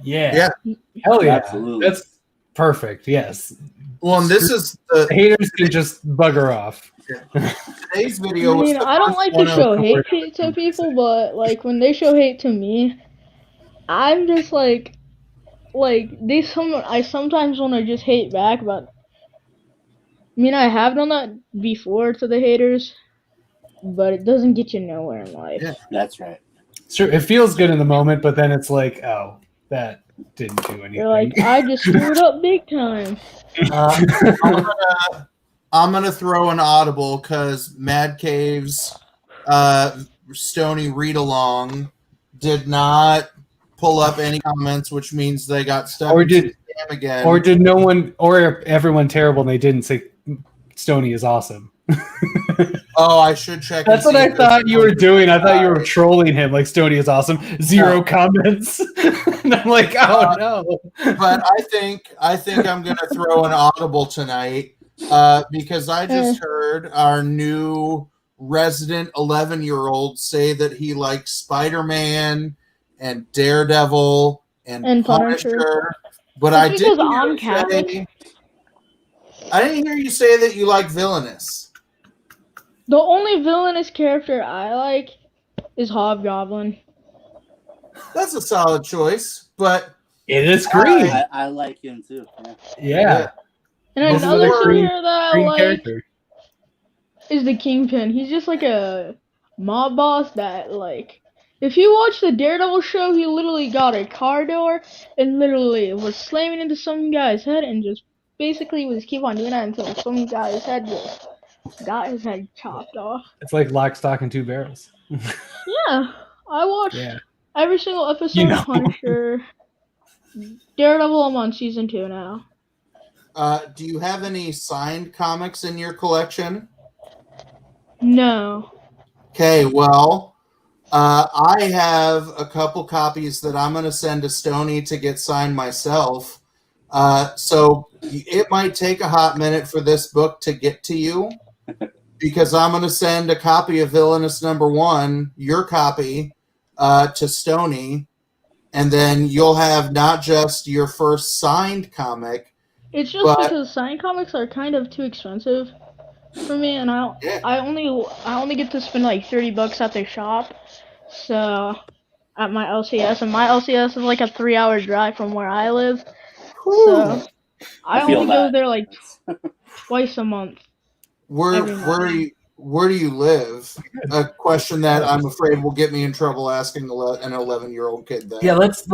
Yeah. Yeah. Hell yeah. Absolutely. That's perfect. Yes. Well, and this Screw- is The the haters can just bugger off. today's I video was mean, the I don't first like one to of show hate to people, but like when they show hate to me, I'm just like I sometimes want to just hate back, but I mean I have done that before to the haters, but it doesn't get you nowhere in life. Yeah. That's right. It's true. It feels good in the moment, but then it's like, oh, that didn't do anything. You're like, I just screwed up big time. I'm gonna throw an audible because Mad Cave's Stony read along did not pull up any comments, which means they got stuck Or in did- spam again. Or did no one, or everyone terrible, and they didn't say Stony is awesome. Oh, I should check. That's and what see I if there's thought you were doing. I thought you were Alright. trolling him, like Stony is awesome. Zero No. comments. And I'm like, oh no. But I think I'm gonna throw an audible tonight because I just heard our new resident 11-year-old say that he likes Spider-Man and Daredevil and Punisher. Punisher. But It's I because didn't I'm hear Catholic. I didn't hear you say that you like Villainous. The only villainous character I like is Hobgoblin. That's a solid choice, but It is green. I like him too. Yeah. Yeah. And This is another a green- superhero that I Green like character. is the Kingpin. He's just like a mob boss that, like, if you watch the Daredevil show, he literally got a car door and literally was slamming into some guy's head and just basically was keep on doing that until some guy's head just got his head chopped off. It's like Lock, Stock, and Two Barrels. Yeah, I watched Yeah. every single episode You know. of Punisher. Daredevil, I'm on season 2 now. do you have any signed comics in your collection? No. Okay, well, I have a couple copies that I'm going to send to Stony to get signed myself. So it might take a hot minute for this book to get to you because I'm going to send a copy of Villainous #1, your copy, to Stony, and then you'll have not just your first signed comic. It's just because signed comics are kind of too expensive for me, and I only get to spend like $30 at their shop. So at my LCS, and my LCS is like a 3-hour drive from where I live. So I feel only go that. there like twice a month. Where do you live? A question that I'm afraid will get me in trouble asking an 11-year-old kid that. Yeah, let's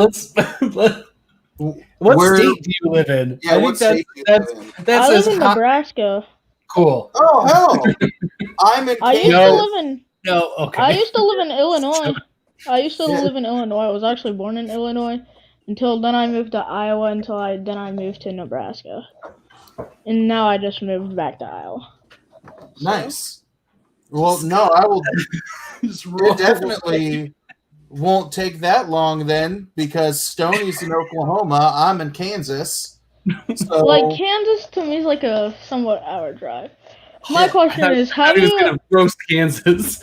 what state do you live in? Yeah, what state do you live in? That's I live as in hot. Nebraska. Cool. Oh hell! I'm in I used Kansas. to live in No, okay. I used to live in Illinois. I used to live in Illinois. I was actually born in Illinois. Until then, I moved to Iowa. Then I moved to Nebraska, and now I just moved back to Iowa. So. Nice. Well, no, I will. It definitely won't take that long then, because Stoney's in Oklahoma. I'm in Kansas. So Like Kansas to me is like a somewhat hour drive. My question is, I have was you? gonna roast Kansas.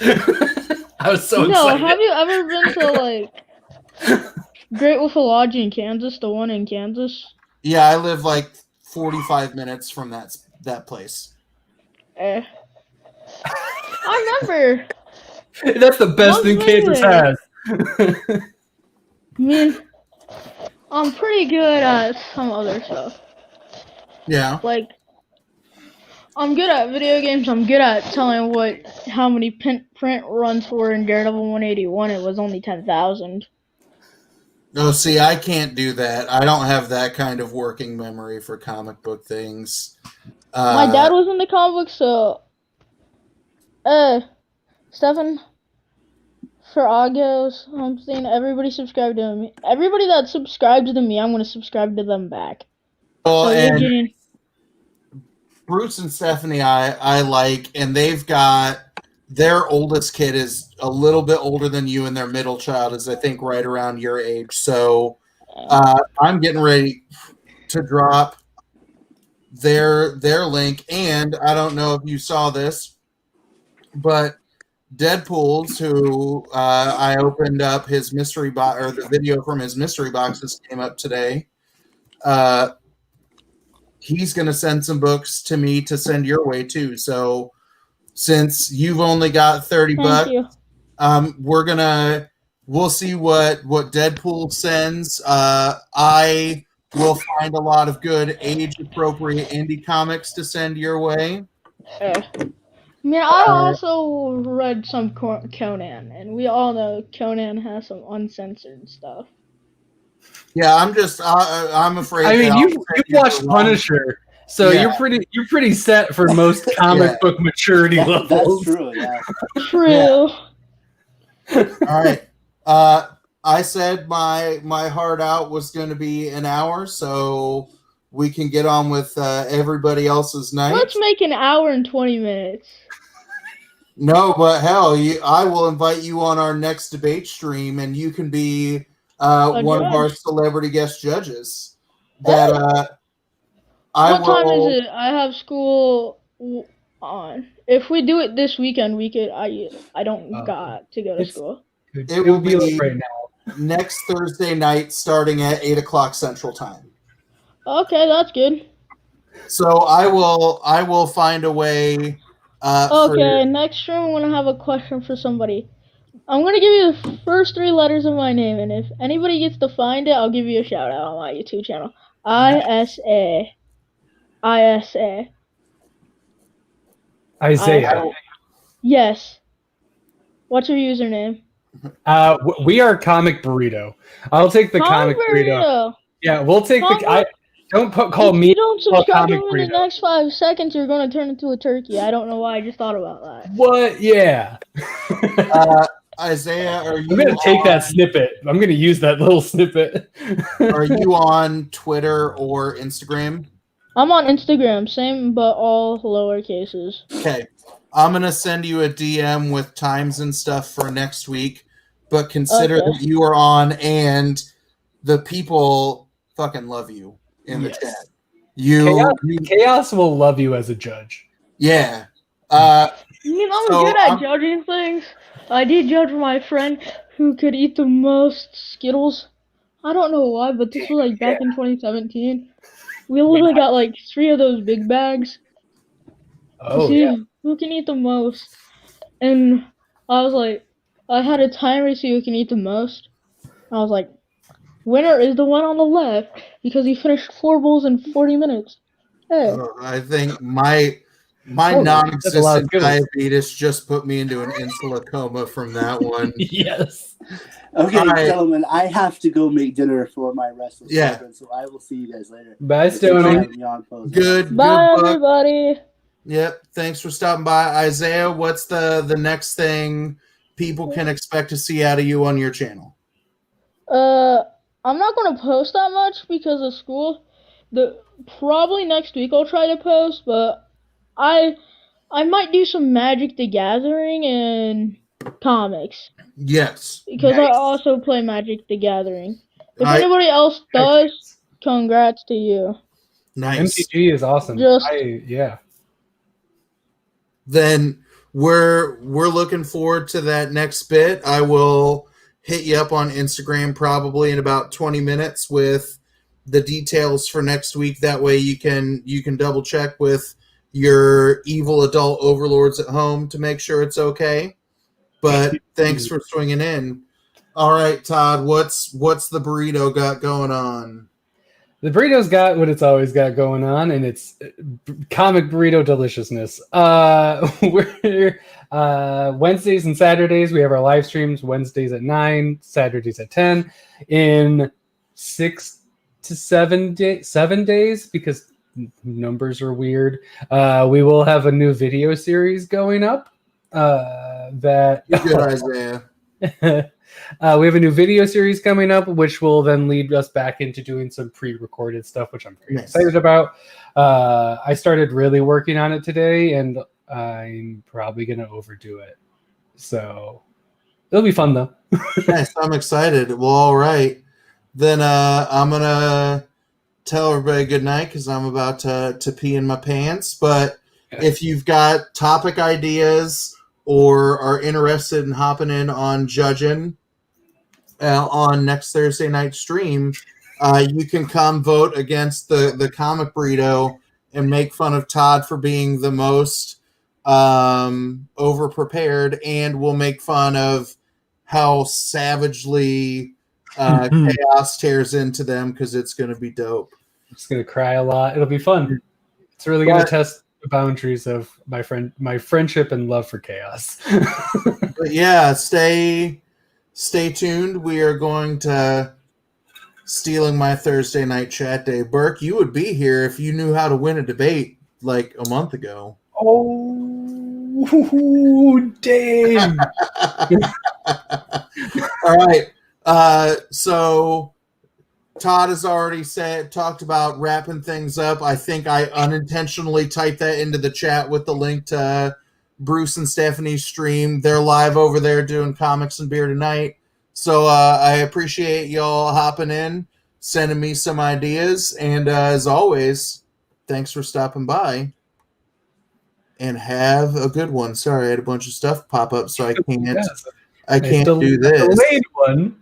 I was so No, excited. have you ever been to like Great Wolf Lodge in Kansas, the one in Kansas? yeah, I live like 45 minutes from that place. I remember. That's the best thing Kansas has. I mean, I'm pretty good at some other stuff. Yeah. Like, I'm good at video games. I'm good at telling how many print runs were in Daredevil 181. It was only 10,000. No, see, I can't do that. I don't have that kind of working memory for comic book things. My dad was in the comic book, so Stefan, for Agos, I'm saying everybody subscribe to me. Everybody that subscribes to me, I'm gonna subscribe to them back. Well, So you're and getting Bruce and Stephanie, I like, and they've got their oldest kid is a little bit older than you, and their middle child is, I think, right around your age. So I'm getting ready to drop their link, and I don't know if you saw this, but Deadpool's, who I opened up his mystery box, or the video from his mystery boxes came up today. He's going to send some books to me to send your way too. So since you've only got 30 Thank bucks, you. we'll see what Deadpool sends. I will find a lot of good age appropriate indie comics to send your way. I mean, I also read some Conan, and we all know Conan has some uncensored stuff. Yeah, I'm afraid. I mean, that you've watched Punisher, so Yeah. you're pretty set for most comic book maturity levels. That's true. Yeah. True. Yeah. All right. I said my heart out was going to be an hour, so we can get on with everybody else's night. Let's make an hour and 20 minutes. No, but hell, I will invite you on our next debate stream, and you can be one of our celebrity guest judges. That what time is it? I have school on. If we do it this weekend, we could. I don't got to go to school. It will be like right now. Next Thursday night, starting at 8 o'clock Central Time. Okay, that's good. So I will find a way. Okay, next stream I'm gonna have a question for somebody. I'm gonna give you the first 3 letters of my name, and if anybody gets to find it, I'll give you a shout out on my YouTube channel. Isa. Isaiah. Yes. What's your username? We are Comic Burrito. I'll take the Comic Burrito. Yeah, we'll take the. Call me. If you don't subscribe to me in the next 5 seconds, you're gonna turn into a turkey. I don't know why. I just thought about that. What? Yeah. Isaiah, are you? I'm gonna take that snippet. I'm gonna use that little snippet. Are you on Twitter or Instagram? I'm on Instagram, same but all lower cases. Okay. I'm going to send you a DM with times and stuff for next week, but consider that you are on and the people fucking love you in the chat. Chaos will love you as a judge. Yeah. I'm good at judging things. I did judge my friend who could eat the most Skittles. I don't know why, but this was like back in 2017. We literally got like 3 of those big bags. Oh, to see who can eat the most. And I was like, I had a timer to see who can eat the most. I was like, winner is the one on the left because he finished 4 bowls in 40 minutes. Hey. I think my non-existent diabetes just put me into an insulin coma from that one. Yes. Okay, gentlemen, I have to go make dinner for my restless children, so I will see you guys later. Bye, Stoney. Good. Bye, everybody. Yep. Thanks for stopping by, Isaiah. What's the next thing people can expect to see out of you on your channel? I'm not gonna post that much because of school. Probably next week I'll try to post, but I might do some Magic the Gathering and comics. Yes. Because I also play Magic the Gathering. If anybody else does, congrats to you. Nice. MTG is awesome. Then we're looking forward to that next bit. I will hit you up on Instagram probably in about 20 minutes with the details for next week. That way you can double check with your evil adult overlords at home to make sure it's okay. But thanks for swinging in. All right, Todd, what's the burrito got going on? The burrito's got what it's always got going on, and it's comic burrito deliciousness. We're Wednesdays and Saturdays. We have our live streams. Wednesdays at 9, Saturdays at 10. In 6 to 7 days, because numbers are weird. We will have a new video series going up. That You're good, Isaiah. We have a new video series coming up, which will then lead us back into doing some pre-recorded stuff, which I'm very excited about. I started really working on it today, and I'm probably going to overdo it. So it'll be fun, though. Nice. I'm excited. Well, all right. Then I'm going to tell everybody good night because I'm about to pee in my pants. But if you've got topic ideas or are interested in hopping in on judging on next Thursday night stream, you can come vote against the comic burrito and make fun of Todd for being the most over prepared, and we'll make fun of how savagely chaos tears into them because it's going to be dope. I'm just going to cry a lot. It'll be fun. It's really going to test the boundaries of my friendship and love for chaos. But yeah, stay tuned. We are going to stealing my Thursday night chat day. Burke, you would be here if you knew how to win a debate like a month ago. Oh, damn. All right. So Todd has already talked about wrapping things up. I think I unintentionally typed that into the chat with the link to Bruce and Stephanie's stream. They're live over there doing comics and beer tonight. So I appreciate y'all hopping in, sending me some ideas. And as always, thanks for stopping by. And have a good one. Sorry, I had a bunch of stuff pop up, so I can't do this. Delayed one.